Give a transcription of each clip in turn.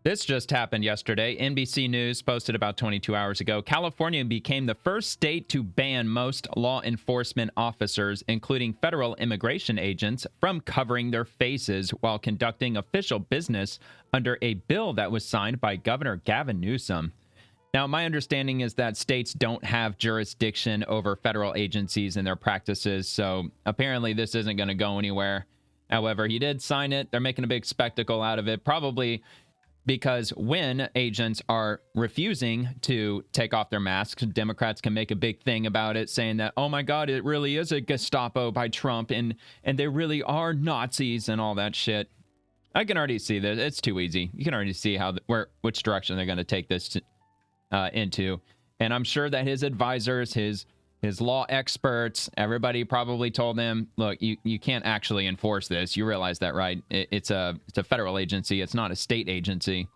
This just happened yesterday. NBC News posted about 22 hours ago. California became the first state to ban most law enforcement officers, including federal immigration agents, from covering their faces while conducting official business under a bill that was signed by Governor Gavin Newsome. Now, my understanding is that states don't have jurisdiction over federal agencies and their practices, so apparently this isn't going to go anywhere. However, he did sign it. They're making a big spectacle out of it, probably because when agents are refusing to take off their masks, Democrats can make a big thing about it, saying that, oh my God, it really is a Gestapo by Trump, and they really are Nazis and all that shit. I can already see this. It's too easy. You can already see which direction they're going to take this into. And I'm sure that his advisors, his law experts, everybody probably told them, look, you can't actually enforce this. You realize that, right? It's a federal agency. It's not a state agency.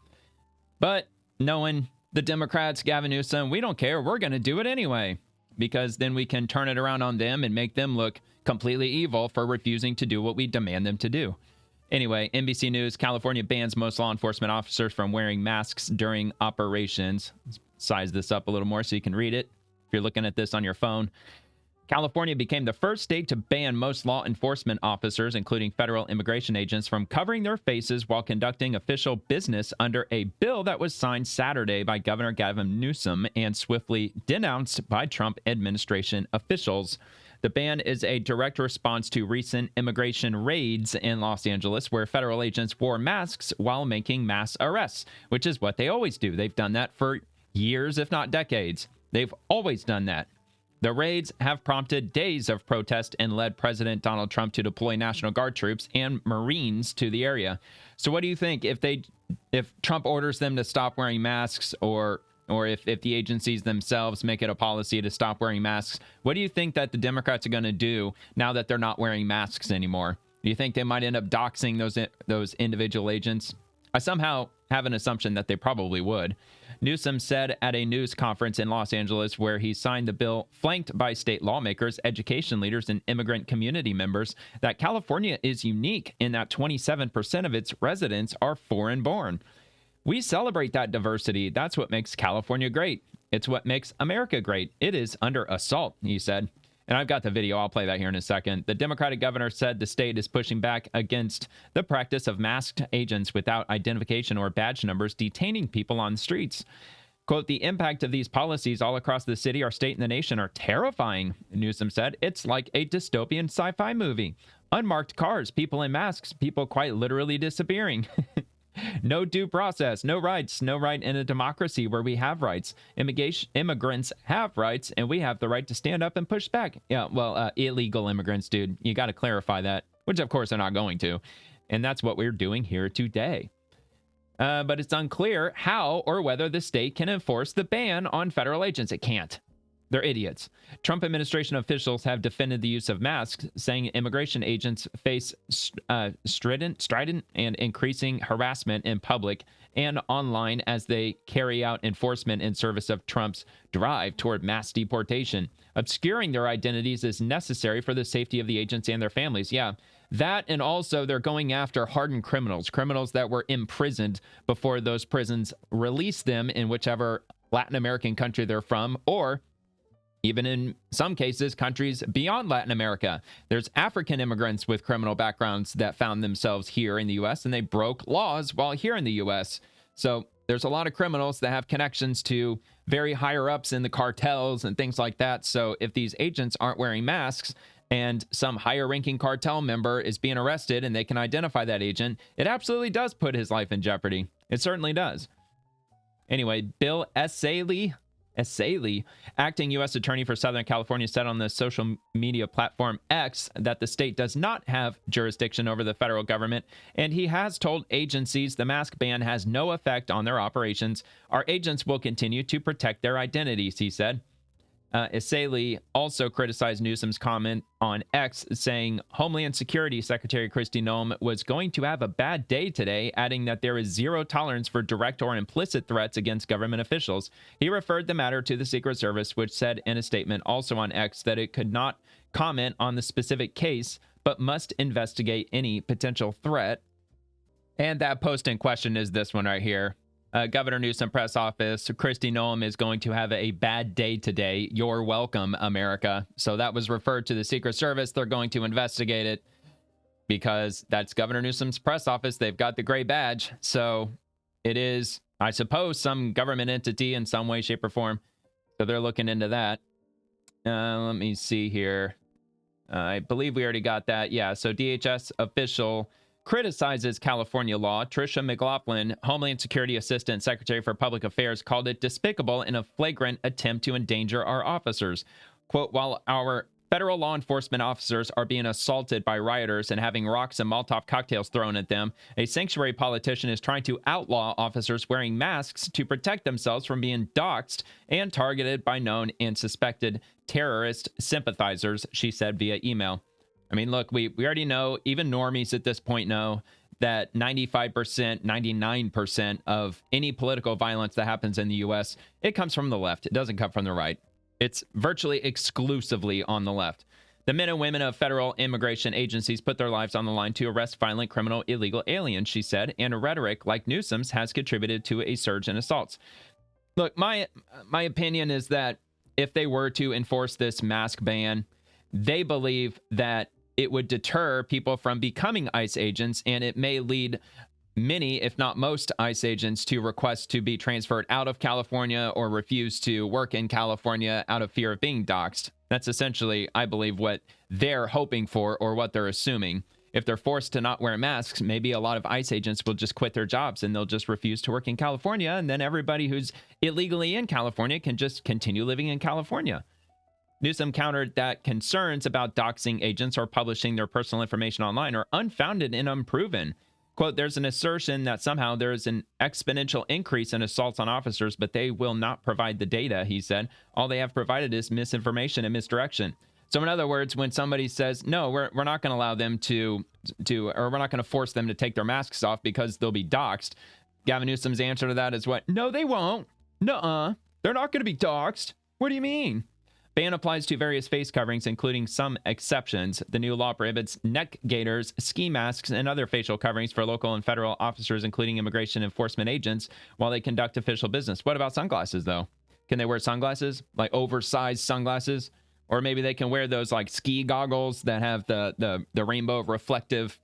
But knowing the Democrats, Gavin Newsom, we don't care. We're going to do it anyway, because then we can turn it around on them and make them look completely evil for refusing to do what we demand them to do. Anyway, NBC News, California bans most law enforcement officers from wearing masks during operations. Let's size this up a little more so you can read it. If you're looking at this on your phone, California became the first state to ban most law enforcement officers, including federal immigration agents, from covering their faces while conducting official business under a bill that was signed Saturday by Governor Gavin Newsom and swiftly denounced by Trump administration officials. The ban is a direct response to recent immigration raids in Los Angeles, where federal agents wore masks while making mass arrests, which is what they always do. They've done that for years, if not decades. They've always done that. The raids have prompted days of protest and led President Donald Trump to deploy National Guard troops and Marines to the area. So what do you think if Trump orders them to stop wearing masks, or if the agencies themselves make it a policy to stop wearing masks? What do you think that the Democrats are going to do now that they're not wearing masks anymore? Do you think they might end up doxing those individual agents? I somehow have an assumption that they probably would. Newsom said at a news conference in Los Angeles, where he signed the bill flanked by state lawmakers, education leaders, and immigrant community members, that California is unique in that 27% of its residents are foreign-born. We celebrate that diversity. That's what makes California great. It's what makes America great. It is under assault, he said. And I've got the video. I'll play that here in a second. The Democratic governor said the state is pushing back against the practice of masked agents without identification or badge numbers detaining people on the streets. Quote, the impact of these policies all across the city, our state, and the nation are terrifying, Newsom said. It's like a dystopian sci-fi movie. Unmarked cars, people in masks, people quite literally disappearing. No due process, no rights, no right in a democracy where we have rights. Immigrants have rights, and we have the right to stand up and push back. Yeah, well, illegal immigrants, dude. You got to clarify that, which of course they're not going to. And that's what we're doing here today. But it's unclear how or whether the state can enforce the ban on federal agents. It can't. They're idiots. Trump administration officials have defended the use of masks, saying immigration agents face strident and increasing harassment in public and online as they carry out enforcement in service of Trump's drive toward mass deportation. Obscuring their identities is necessary for the safety of the agents and their families. Yeah, that, and also they're going after hardened criminals that were imprisoned before those prisons release them in whichever Latin American country they're from, or even in some cases, countries beyond Latin America. There's African immigrants with criminal backgrounds that found themselves here in the U.S. and they broke laws while here in the U.S. So there's a lot of criminals that have connections to very higher ups in the cartels and things like that. So if these agents aren't wearing masks and some higher ranking cartel member is being arrested and they can identify that agent, it absolutely does put his life in jeopardy. It certainly does. Anyway, Bill Essayli, acting U.S. Attorney for Southern California, said on the social media platform X that the state does not have jurisdiction over the federal government, and he has told agencies the mask ban has no effect on their operations. Our agents will continue to protect their identities, he said. Essayli also criticized Newsom's comment on X, saying Homeland Security Secretary Kristi Noem was going to have a bad day today, adding that there is zero tolerance for direct or implicit threats against government officials. He referred the matter to the Secret Service, which said in a statement also on X that it could not comment on the specific case, but must investigate any potential threat. And that post in question is this one right here. Governor Newsome press office, Kristi Noem is going to have a bad day today. You're welcome, America. So that was referred to the Secret Service. They're going to investigate it because that's Governor Newsom's press office. They've got the gray badge. So it is, I suppose, some government entity in some way, shape, or form. So they're looking into that. Let me see here. I believe we already got that. Yeah, so DHS official criticizes California law. Tricia McLaughlin, Homeland Security Assistant Secretary for Public Affairs, called it despicable and a flagrant attempt to endanger our officers. Quote, while our federal law enforcement officers are being assaulted by rioters and having rocks and Molotov cocktails thrown at them, a sanctuary politician is trying to outlaw officers wearing masks to protect themselves from being doxxed and targeted by known and suspected terrorist sympathizers, she said via email. I mean, look, we already know, even normies at this point know that 95%, 99% of any political violence that happens in the U.S., it comes from the left. It doesn't come from the right. It's virtually exclusively on the left. The men and women of federal immigration agencies put their lives on the line to arrest violent, criminal, illegal aliens, she said, and a rhetoric like Newsom's has contributed to a surge in assaults. Look, my opinion is that if they were to enforce this mask ban, they believe that it would deter people from becoming ICE agents, and it may lead many, if not most, ICE agents to request to be transferred out of California or refuse to work in California out of fear of being doxxed. That's essentially, I believe, what they're hoping for or what they're assuming. If they're forced to not wear masks, maybe a lot of ICE agents will just quit their jobs and they'll just refuse to work in California, and then everybody who's illegally in California can just continue living in California. Newsome countered that concerns about doxing agents or publishing their personal information online are unfounded and unproven. Quote, there's an assertion that somehow there is an exponential increase in assaults on officers, but they will not provide the data, he said. All they have provided is misinformation and misdirection. So in other words, when somebody says, no, we're not going to allow them or we're not going to force them to take their masks off because they'll be doxxed, Gavin Newsom's answer to that is what? No, they won't. Nuh-uh. They're not going to be doxxed. What do you mean? Ban applies to various face coverings, including some exceptions. The new law prohibits neck gaiters, ski masks, and other facial coverings for local and federal officers, including immigration enforcement agents, while they conduct official business. What about sunglasses, though? Can they wear sunglasses? Like oversized sunglasses? Or maybe they can wear those like ski goggles that have the rainbow reflective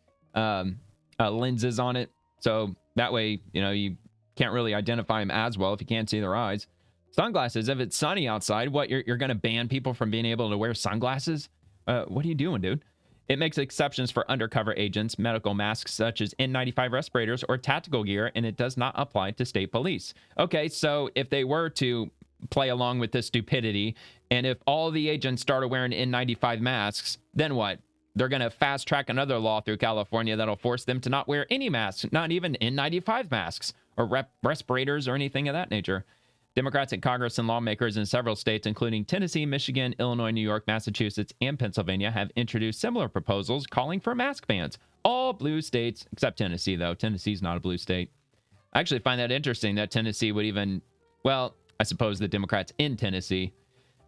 lenses on it. So that way, you can't really identify them as well if you can't see their eyes. Sunglasses, if it's sunny outside, what, you're going to ban people from being able to wear sunglasses? What are you doing, dude? It makes exceptions for undercover agents, medical masks such as N95 respirators or tactical gear, and it does not apply to state police. Okay, so if they were to play along with this stupidity, and if all the agents started wearing N95 masks, then what? They're going to fast track another law through California that'll force them to not wear any masks, not even N95 masks or respirators or anything of that nature. Democrats in Congress and lawmakers in several states, including Tennessee, Michigan, Illinois, New York, Massachusetts, and Pennsylvania, have introduced similar proposals calling for mask bans. All blue states, except Tennessee, though. Tennessee's not a blue state. I actually find that interesting that Tennessee would even, well, I suppose the Democrats in Tennessee.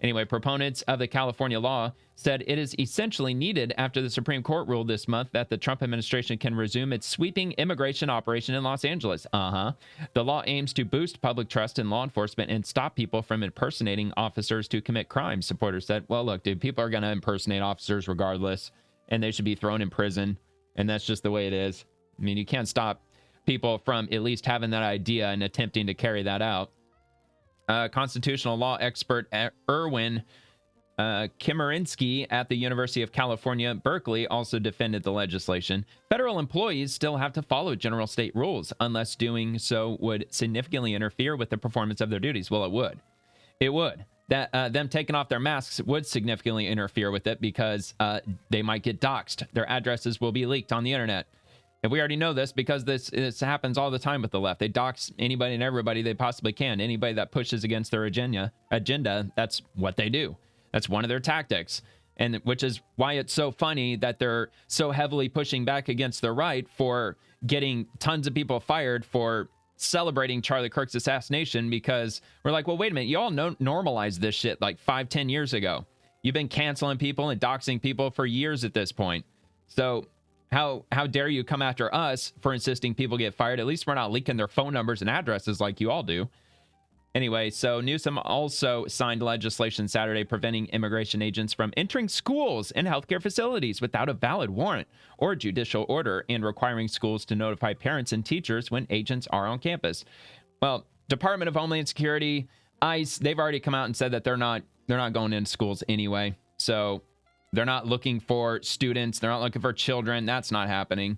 Anyway, proponents of the California law said it is essentially needed after the Supreme Court ruled this month that the Trump administration can resume its sweeping immigration operation in Los Angeles. The law aims to boost public trust in law enforcement and stop people from impersonating officers to commit crimes, supporters said. Well, look, dude, people are going to impersonate officers regardless, and they should be thrown in prison, and that's just the way it is. I mean, you can't stop people from at least having that idea and attempting to carry that out. Constitutional law expert Erwin Chemerinsky at the University of California, Berkeley, also defended the legislation. Federal employees still have to follow general state rules, unless doing so would significantly interfere with the performance of their duties. Well, it would. It would. That them taking off their masks would significantly interfere with it because they might get doxxed. Their addresses will be leaked on the internet. And we already know this because this happens all the time with the left. They dox anybody and everybody they possibly can. Anybody that pushes against their agenda, that's what they do. That's one of their tactics. And which is why it's so funny that they're so heavily pushing back against the right for getting tons of people fired for celebrating Charlie Kirk's assassination, because we're like, well, wait a minute. You all normalized this shit like 5-10 years ago. You've been canceling people and doxing people for years at this point. So how dare you come after us for insisting people get fired? At least we're not leaking their phone numbers and addresses like you all do. Anyway, so Newsome also signed legislation Saturday preventing immigration agents from entering schools and healthcare facilities without a valid warrant or judicial order, and requiring schools to notify parents and teachers when agents are on campus. Well, Department of Homeland Security, ICE, they've already come out and said that they're not going into schools anyway. So they're not looking for students. They're not looking for children. That's not happening.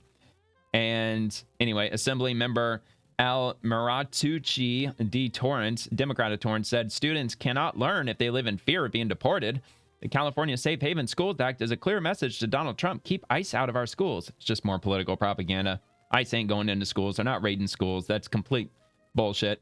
And anyway, Assembly member Al Maratucci D. Torrance, Democrat of Torrance, said students cannot learn if they live in fear of being deported. The California Safe Haven Schools Act is a clear message to Donald Trump. Keep ICE out of our schools. It's just more political propaganda. ICE ain't going into schools. They're not raiding schools. That's complete bullshit.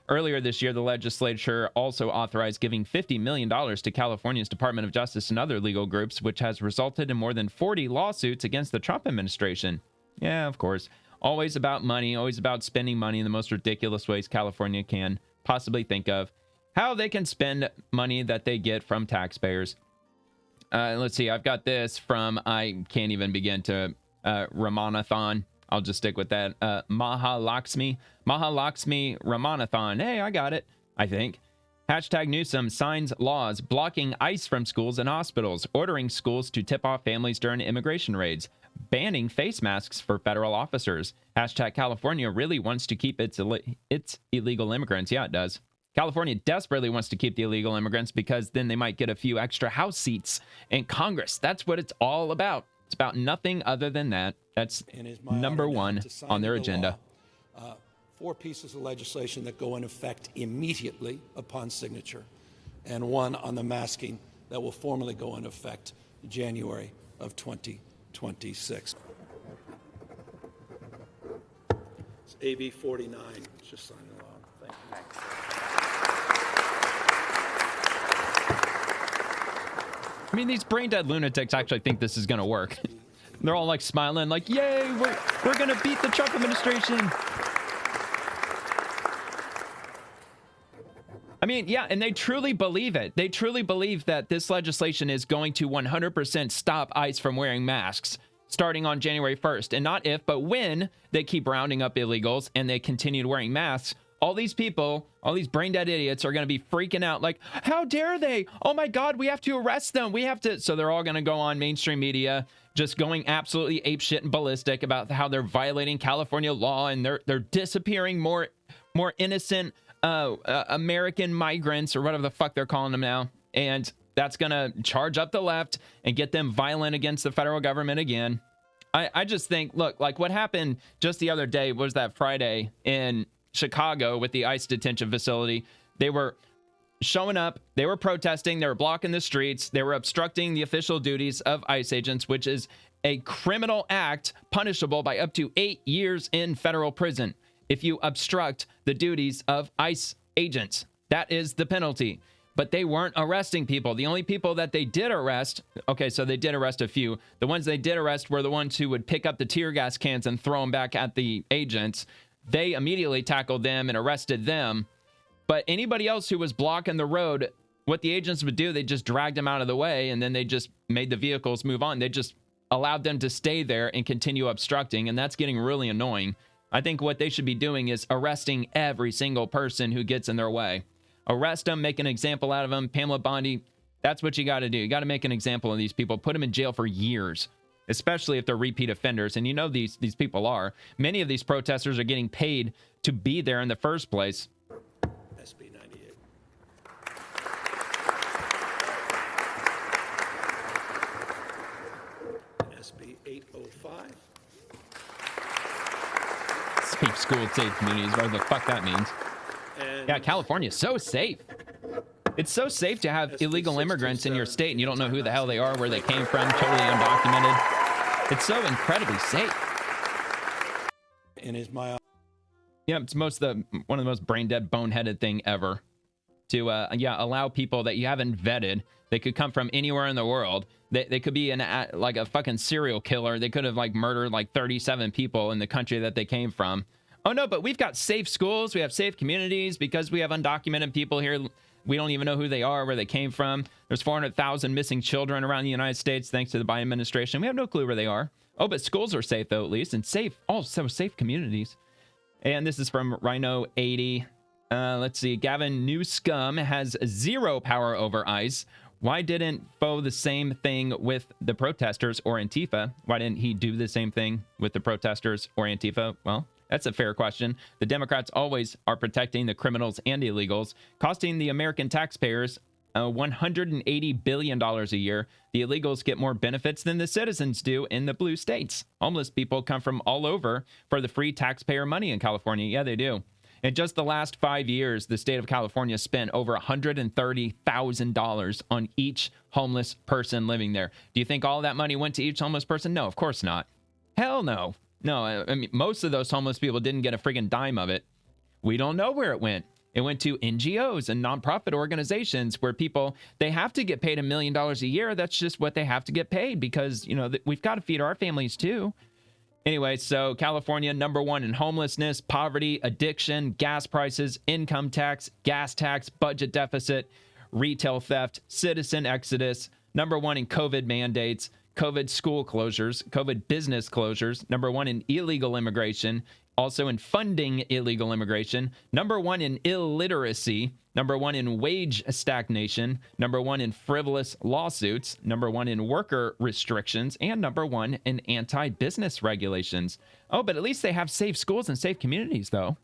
Earlier this year, the legislature also authorized giving $50 million to California's Department of Justice and other legal groups, which has resulted in more than 40 lawsuits against the Trump administration. Yeah, of course. Always about money, always about spending money in the most ridiculous ways California can possibly think of. How they can spend money that they get from taxpayers. Let's see, I've got this from, I can't even begin to, Ramanathon. I'll just stick with that. Mahalakshmi Ramanathon. Hey, I got it, I think. Hashtag Newsome signs laws blocking ICE from schools and hospitals, ordering schools to tip off families during immigration raids, banning face masks for federal officers. Hashtag California really wants to keep its illegal immigrants. Yeah, it does. California desperately wants to keep the illegal immigrants because then they might get a few extra House seats in Congress. That's what it's all about. It's about nothing other than that. That's number one on their agenda. 4 pieces of legislation that go in effect immediately upon signature, and 1 on the masking that will formally go in effect January of 2026. It's AB 49. Just sign it along. Thank you. I mean, these brain-dead lunatics actually think this is going to work. They're all like smiling, like, yay, we're going to beat the Trump administration. I mean, yeah, and they truly believe it. They truly believe that this legislation is going to 100% stop ICE from wearing masks starting on January 1st. And not if, but when they keep rounding up illegals and they continue wearing masks, all these people, all these brain-dead idiots are going to be freaking out like, how dare they? Oh my God, we have to arrest them. We have to. So they're all going to go on mainstream media just going absolutely apeshit and ballistic about how they're violating California law and they're disappearing more innocent American migrants, or whatever the fuck they're calling them now. And that's going to charge up the left and get them violent against the federal government again. I just think, look, like what happened just the other day was that Friday in Chicago with the ICE detention facility. They were showing up, they were protesting, they were blocking the streets, they were obstructing the official duties of ICE agents, which is a criminal act punishable by up to 8 years in federal prison. If you obstruct the duties of ICE agents, that is the penalty. But they weren't arresting people. The only people that they did arrest, okay, so they did arrest a few. The ones they did arrest were the ones who would pick up the tear gas cans and throw them back at the agents. They immediately tackled them and arrested them. But anybody else who was blocking the road, what the agents would do, they just dragged them out of the way, and then they just made the vehicles move on. They just allowed them to stay there and continue obstructing, and that's getting really annoying. I think what they should be doing is arresting every single person who gets in their way. Arrest them, make an example out of them. Pamela Bondi, that's what you got to do. You got to make an example of these people. Put them in jail for years, especially if they're repeat offenders. And you know these people are. Many of these protesters are getting paid to be there in the first place. SB 98. And SB 805. Safe schools, safe communities, whatever the fuck that means. And yeah, California's so safe. It's so safe to have illegal immigrants in your state and you don't know who the hell they are, where they came from, totally undocumented. It's so incredibly safe. And is my yeah, it's one of the most brain dead, boneheaded thing ever to allow people that you haven't vetted. They could come from anywhere in the world. They could be like a fucking serial killer. They could have like murdered like 37 people in the country that they came from. Oh no, but we've got safe schools. We have safe communities because we have undocumented people here. We don't even know who they are, where they came from. There's 400,000 missing children around the United States thanks to the Biden administration. We have no clue where they are. Oh, but schools are safe, though, at least, and safe, also safe communities. And this is from Rhino 80. Let's see. Gavin Newsome has zero power over ICE. Why didn't Foe the same thing with the protesters or Antifa? Why didn't he do the same thing with the protesters or Antifa? Well, that's a fair question. The Democrats always are protecting the criminals and illegals, costing the American taxpayers $180 billion a year. The illegals get more benefits than the citizens do in the blue states. Homeless people come from all over for the free taxpayer money in California. Yeah, they do. In just the last 5 years, the state of California spent over $130,000 on each homeless person living there. Do you think all that money went to each homeless person? No, of course not. Hell no. No, I mean, most of those homeless people didn't get a friggin' dime of it. We don't know where it went. It went to NGOs and nonprofit organizations where people, they have to get paid $1 million a year. That's just what they have to get paid because, you know, we've got to feed our families too. Anyway, so California, #1 in homelessness, poverty, addiction, gas prices, income tax, gas tax, budget deficit, retail theft, citizen exodus, #1 in COVID mandates, COVID school closures, COVID business closures, #1 in illegal immigration, also in funding illegal immigration, #1 in illiteracy, #1 in wage stagnation, #1 in frivolous lawsuits, #1 in worker restrictions, and #1 in anti-business regulations. Oh, but at least they have safe schools and safe communities, though.